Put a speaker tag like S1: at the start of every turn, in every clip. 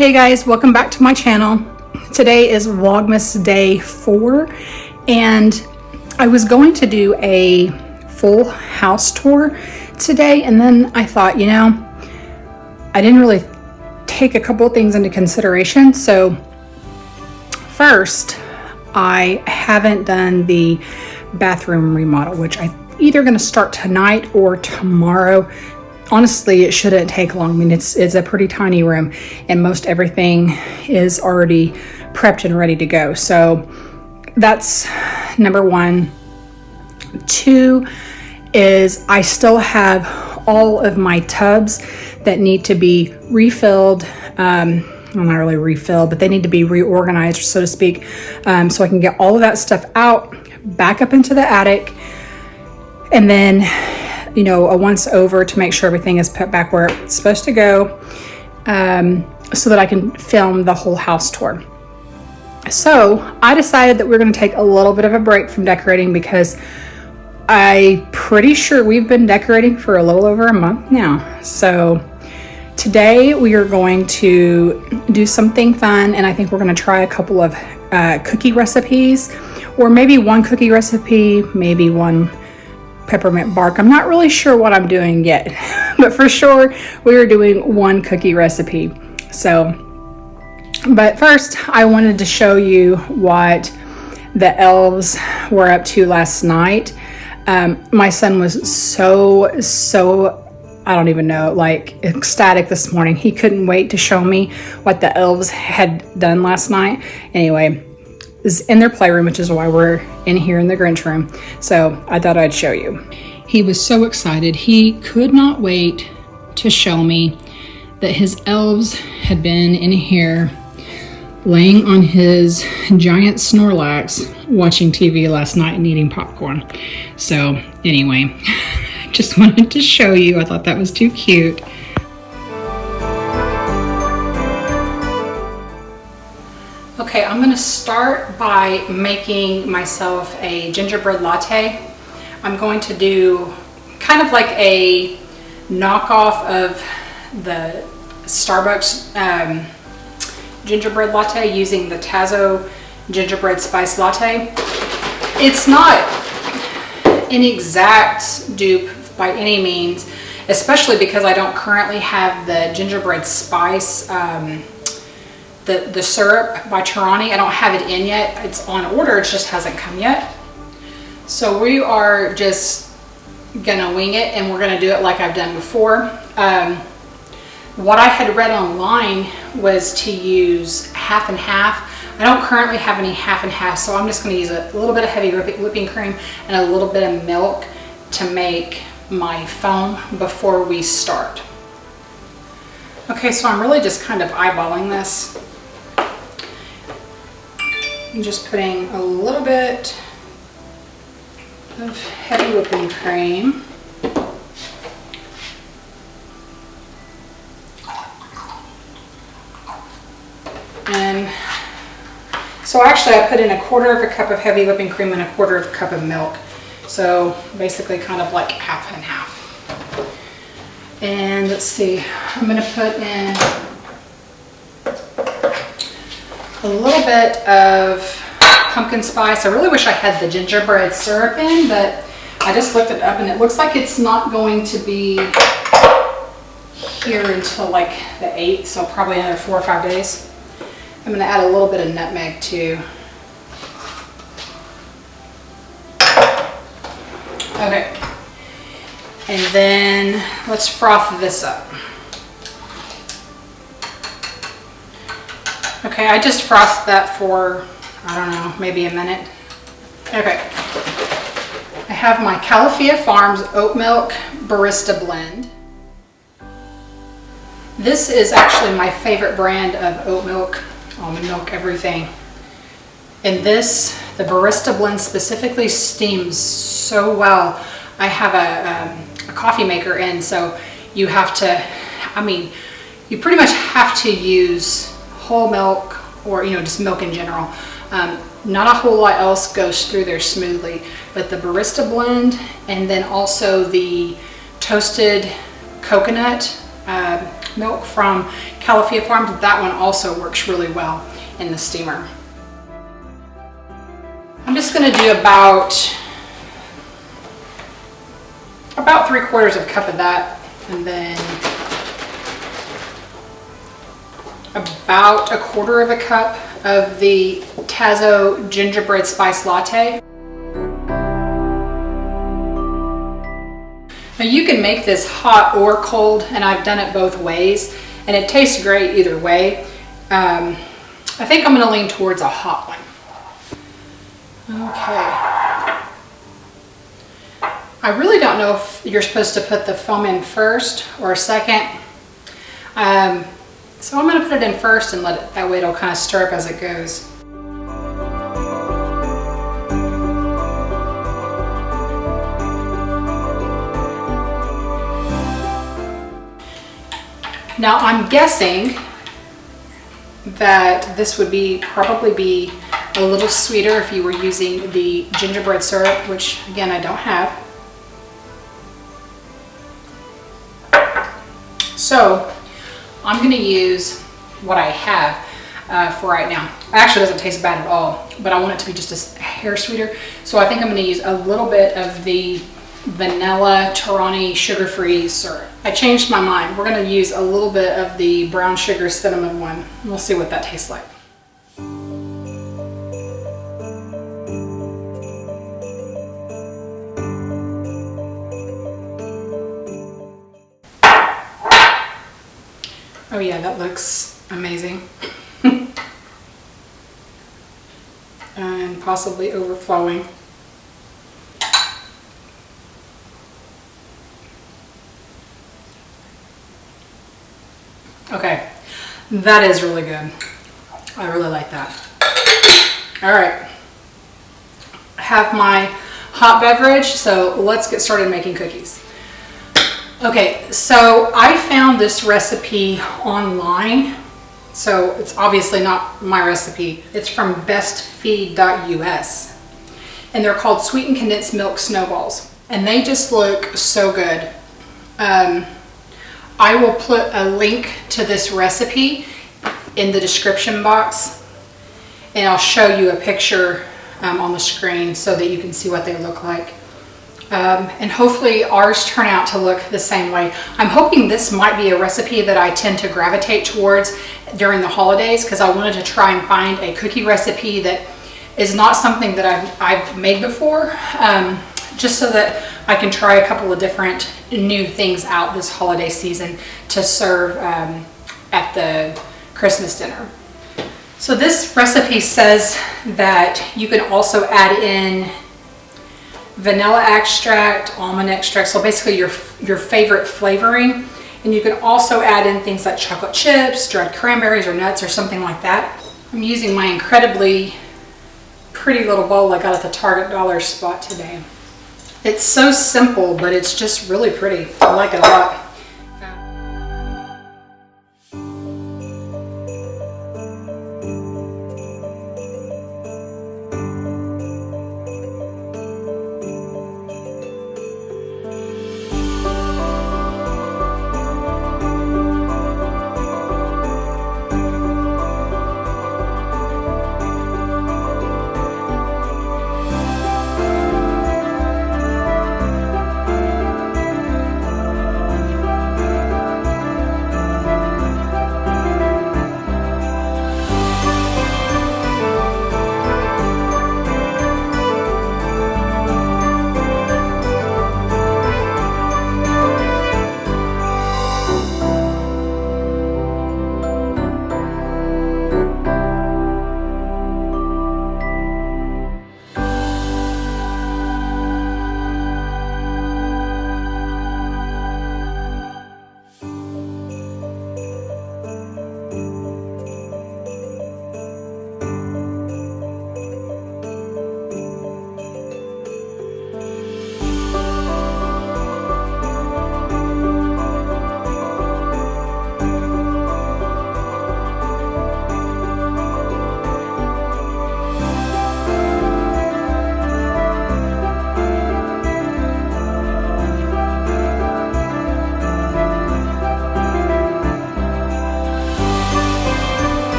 S1: Hey guys, welcome back to my channel. Today is Vlogmas day 4 and I was going to do a full house tour today, and then I thought, I didn't really take a couple of things into consideration. So first, I haven't done the bathroom remodel, which I'm either going to start tonight or tomorrow. Honestly, it shouldn't take long. I mean, it's a pretty tiny room and most everything is already prepped and ready to go. So that's number 1. 2 is I still have all of my tubs that need to be refilled. Well, not really refilled, but they need to be reorganized, so to speak. So I can get all of that stuff out, back up into the attic, and then a once over to make sure everything is put back where it's supposed to go, so that I can film the whole house tour. So I decided that we're going to take a little bit of a break from decorating because I'm pretty sure we've been decorating for a little over a month now. So today we are going to do something fun, and I think we're going to try a couple of cookie recipes, or maybe one cookie recipe, maybe one peppermint bark. I'm not really sure what I'm doing yet, but for sure we are doing one cookie recipe. But first I wanted to show you what the elves were up to last night. My son was so I don't even know, like ecstatic this morning. He couldn't wait to show me what the elves had done last night. Anyway, is in their playroom, which is why we're in here in the Grinch room. So I thought I'd show you. He was so excited. He could not wait to show me that his elves had been in here laying on his giant Snorlax watching TV last night and eating popcorn. So anyway, just wanted to show you. I thought that was too cute. Okay, I'm going to start by making myself a gingerbread latte. I'm going to do kind of like a knockoff of the Starbucks gingerbread latte using the Tazo gingerbread spice latte. It's not an exact dupe by any means, especially because I don't currently have the gingerbread spice the syrup by Tarani. I don't have it in yet. It's on order, it just hasn't come yet. So we are just gonna wing it, and we're gonna do it like I've done before. What I had read online was to use half and half. I don't currently have any half and half, so I'm just gonna use a little bit of heavy whipping cream and a little bit of milk to make my foam before we start. Okay, so I'm really just kind of eyeballing this. I'm just putting a little bit of heavy whipping cream. And so actually I put in 1/4 cup of heavy whipping cream and 1/4 cup of milk. So basically kind of like half and half. And let's see, I'm going to put in a little bit of pumpkin spice. I really wish I had the gingerbread syrup in, but I just looked it up and it looks like it's not going to be here until like the 8th, so probably another 4 or 5 days. I'm going to add a little bit of nutmeg too. Okay. And then let's froth this up. Okay, I just frothed that for, I don't know, maybe a minute. Okay. I have my Califia Farms Oat Milk Barista Blend. This is actually my favorite brand of oat milk, almond milk, everything. And this, the Barista Blend specifically, steams so well. I have a coffee maker in, so you have to, you pretty much have to use whole milk, or just milk in general. Not a whole lot else goes through there smoothly, but the Barista Blend, and then also the toasted coconut milk from Califia Farms. That one also works really well in the steamer. I'm just going to do about 3/4 of a cup of that, and then about 1/4 of a cup of the Tazo Gingerbread Spice Latte. Now you can make this hot or cold, and I've done it both ways, and it tastes great either way. I think I'm going to lean towards a hot one. Okay. I really don't know if you're supposed to put the foam in first or second. So I'm going to put it in first and let it, that way it'll kind of stir up as it goes. Now I'm guessing that this would probably be a little sweeter if you were using the gingerbread syrup, which again I don't have. So I'm going to use what I have for right now. It actually doesn't taste bad at all, but I want it to be just a hair sweeter. So I think I'm going to use a little bit of the vanilla Torani sugar-free syrup. I changed my mind. We're going to use a little bit of the brown sugar cinnamon one. We'll see what that tastes like. Oh yeah, that looks amazing. And possibly overflowing. Okay, that is really good. I really like that. All right, I have my hot beverage, so let's get started making cookies. Okay, so I found this recipe online. So it's obviously not my recipe. It's from bestfeed.us. And they're called sweetened condensed milk snowballs. And they just look so good. I will put a link to this recipe in the description box. And I'll show you a picture on the screen so that you can see what they look like. And hopefully ours turn out to look the same way. I'm hoping this might be a recipe that I tend to gravitate towards during the holidays, because I wanted to try and find a cookie recipe that is not something that I've made before, just so that I can try a couple of different new things out this holiday season to serve at the Christmas dinner. So this recipe says that you can also add in vanilla extract, almond extract, so basically your favorite flavoring. And you can also add in things like chocolate chips, dried cranberries, or nuts, or something like that. I'm using my incredibly pretty little bowl I got at the Target dollar spot today. It's so simple, but it's just really pretty. I like it a lot.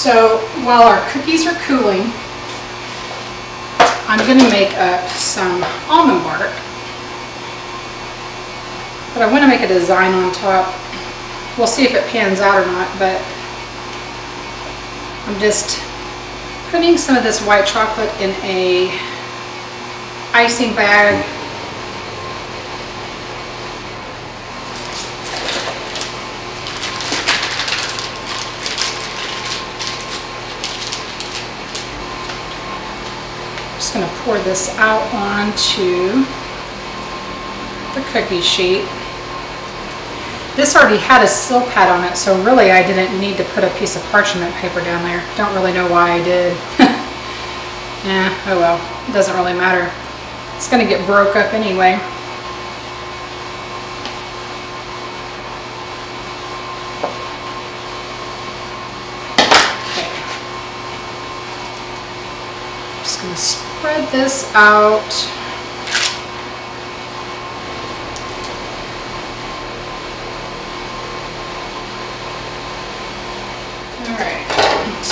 S1: So while our cookies are cooling, I'm going to make up some almond bark. But I want to make a design on top. We'll see if it pans out or not, but I'm just putting some of this white chocolate in a icing bag. Just going to pour this out onto the cookie sheet. This already had a seal pad on it, so really I didn't need to put a piece of parchment paper down there. Don't really know why I did. Yeah, oh well, it doesn't really matter. It's going to get broke up anyway. Okay. Just going to spread this out.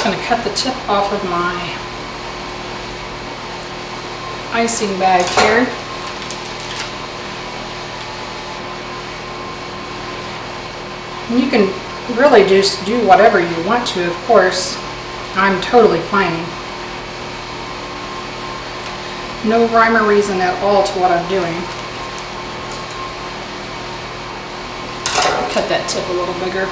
S1: I'm going to cut the tip off of my icing bag here. And you can really just do whatever you want to, of course. I'm totally playing. No rhyme or reason at all to what I'm doing. I'll cut that tip a little bigger.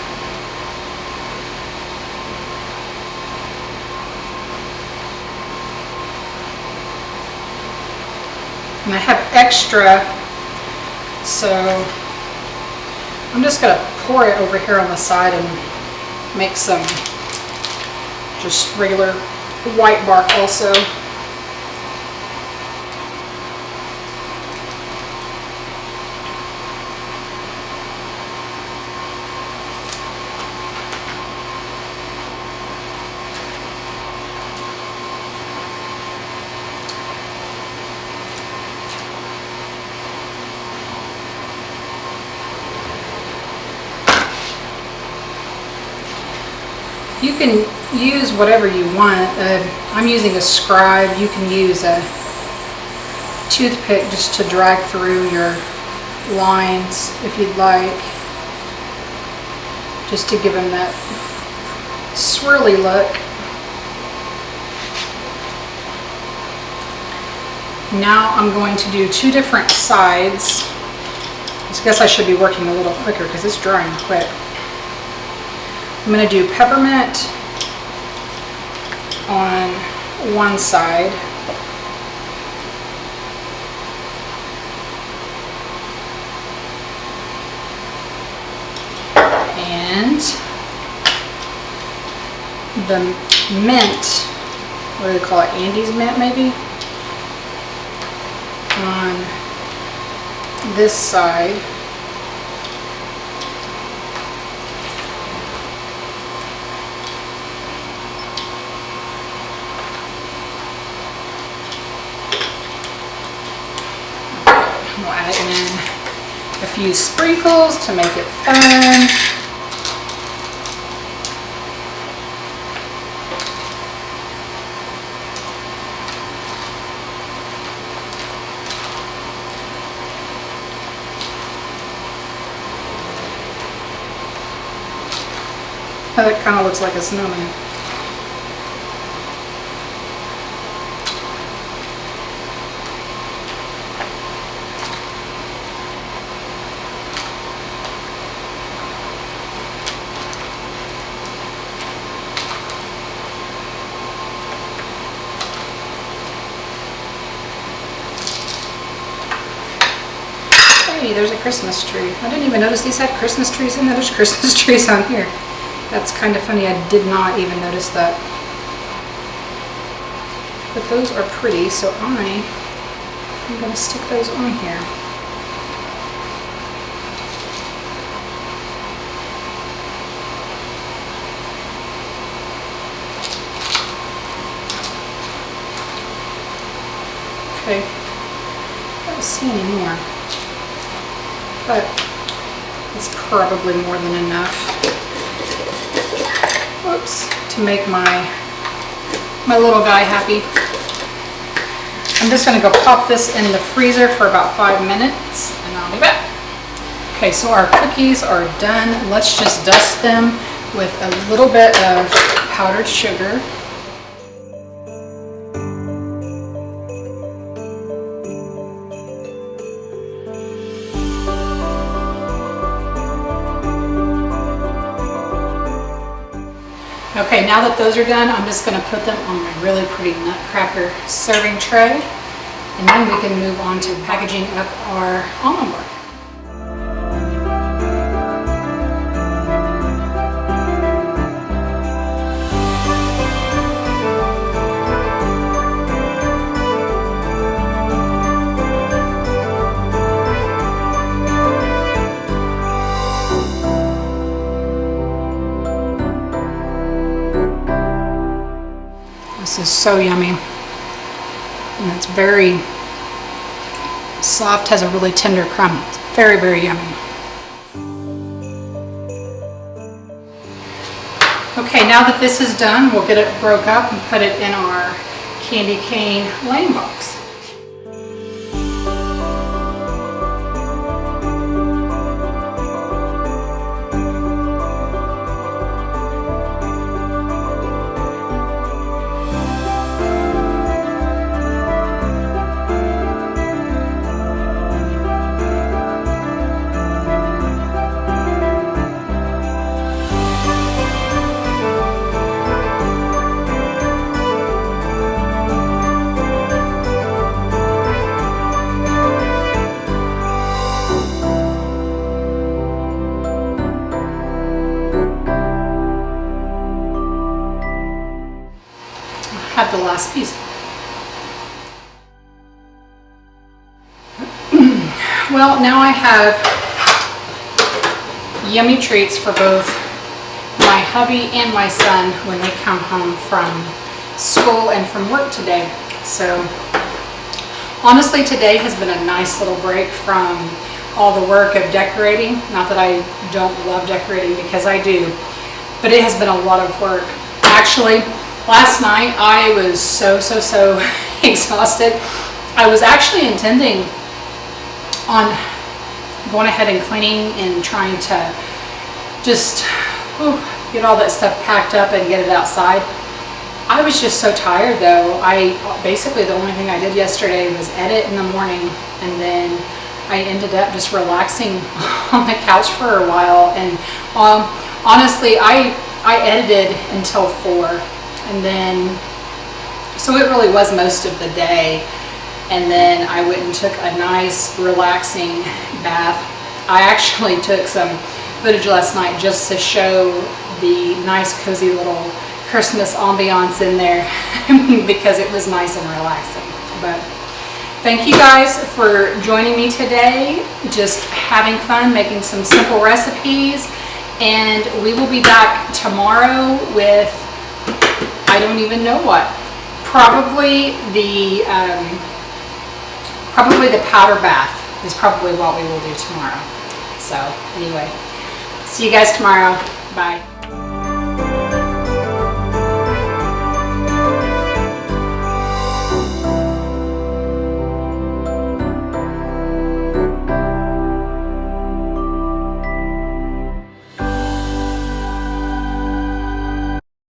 S1: And I have extra, so I'm just going to pour it over here on the side and make some just regular white bark also. You can use whatever you want. I'm using a scribe. You can use a toothpick just to drag through your lines if you'd like, just to give them that swirly look. Now I'm going to do two different sides. I guess I should be working a little quicker because it's drying quick. I'm going to do peppermint on one side. And the mint, what do they call it? Andy's mint maybe? On this side. We'll add in a few sprinkles to make it fun. Oh, that kind of looks like a snowman. Hey, there's a Christmas tree. I didn't even notice these had Christmas trees in there. There's Christmas trees on here. That's kind of funny. I did not even notice that. But those are pretty, so I'm going to stick those on here. Okay. I don't see any more. But it's probably more than enough. whoops, to make my little guy happy. I'm just gonna go pop this in the freezer for about 5 minutes and I'll be back. Okay, so our cookies are done. Let's just dust them with a little bit of powdered sugar. Okay, now that those are done, I'm just going to put them on my really pretty nutcracker serving tray, and then we can move on to packaging up our almond bark. This is so yummy, and it's very soft, has a really tender crumb. It's very, very yummy. Okay, now that this is done, we'll get it broke up and put it in our candy cane lane box. Have the last piece. Well, now I have yummy treats for both my hubby and my son when they come home from school and from work today. So honestly, today has been a nice little break from all the work of decorating. Not that I don't love decorating, because I do, but it has been a lot of work. Actually, last night I was so exhausted. I was actually intending on going ahead and cleaning and trying to just get all that stuff packed up and get it outside. I was just so tired though. Basically the only thing I did yesterday was edit in the morning, and then I ended up just relaxing on the couch for a while. And honestly, I edited until 4. And then, so it really was most of the day. And then I went and took a nice relaxing bath. I actually took some footage last night just to show the nice cozy little Christmas ambiance in there because it was nice and relaxing. But thank you guys for joining me today, just having fun making some simple recipes. And we will be back tomorrow with I don't even know what. Probably the powder bath is probably what we will do tomorrow. So anyway, see you guys tomorrow. Bye.